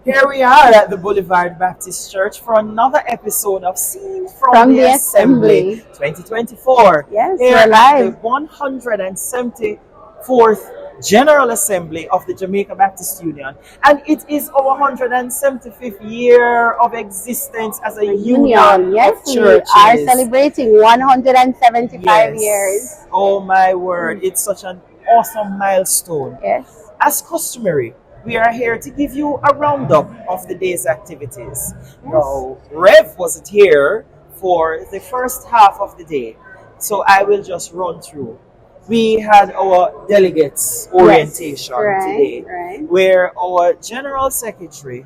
Here we are at the Boulevard Baptist Church for another episode of Scenes from From the the Assembly assembly. 2024. Yes, Here we're at the live. 174th General Assembly of the Jamaica Baptist Union. And it is our 175th year of existence as a union Yes, of we churches. are celebrating 175 years. Yes. Oh my word. It's such an awesome milestone. Yes. As customary, we are here to give you a roundup of the day's activities. Now, Rev wasn't here for the first half of the day, so I will just run through. We had our delegates orientation today, Right. where our General Secretary,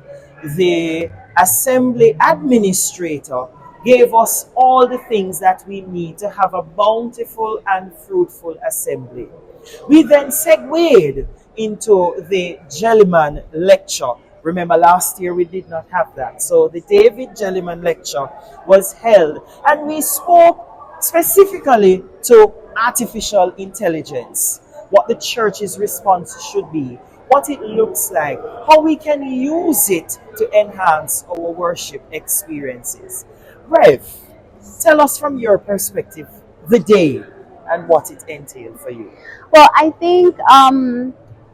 the Assembly Administrator, gave us all the things that we need to have a bountiful and fruitful assembly. We then segued into the Jellyman lecture. Remember, last year we did not have that. So the David Jellyman lecture was held, and we spoke specifically to artificial intelligence, what the church's response should be, what it looks like, how we can use it to enhance our worship experiences. Rev, tell us from your perspective the day and what it entailed for you. Well, I think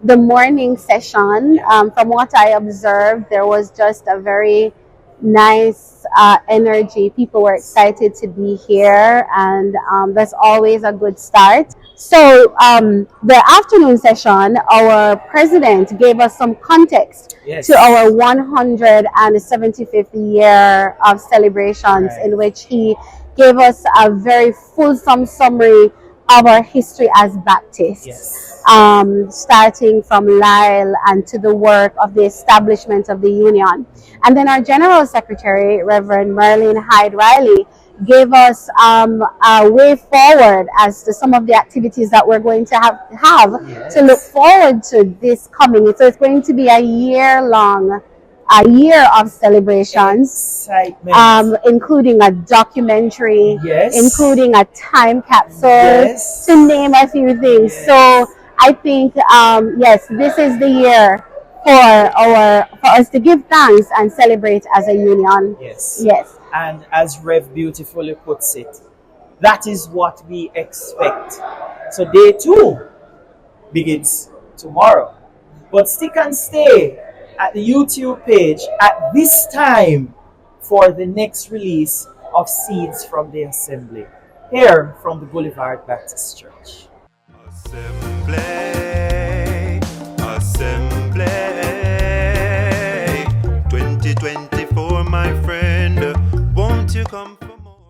the morning session, from what I observed, there was just a very nice energy. People were excited to be here, and that's always a good start. So, the afternoon session, our president gave us some context Yes. to our 175th year of celebrations, Right. in which he gave us a very fulsome summary of our history as Baptists, Yes. starting from Lyle and to the work of the establishment of the union. And then our General Secretary, Reverend Merlin Hyde Riley, gave us a way forward as to some of the activities that we're going to have Yes. to look forward to this coming. So it's going to be a year of celebrations, Excitement. including a documentary, Yes. including a time capsule, Yes. to name a few things. Yes. So I think, yes, this is the year for us to give thanks and celebrate as a union. Yes. Yes. And as Rev beautifully puts it, that is what we expect. So day 2 begins tomorrow. But stick and stay at the YouTube page at this time for the next release of Seeds from the Assembly, here from the Boulevard Baptist Church. Assembly.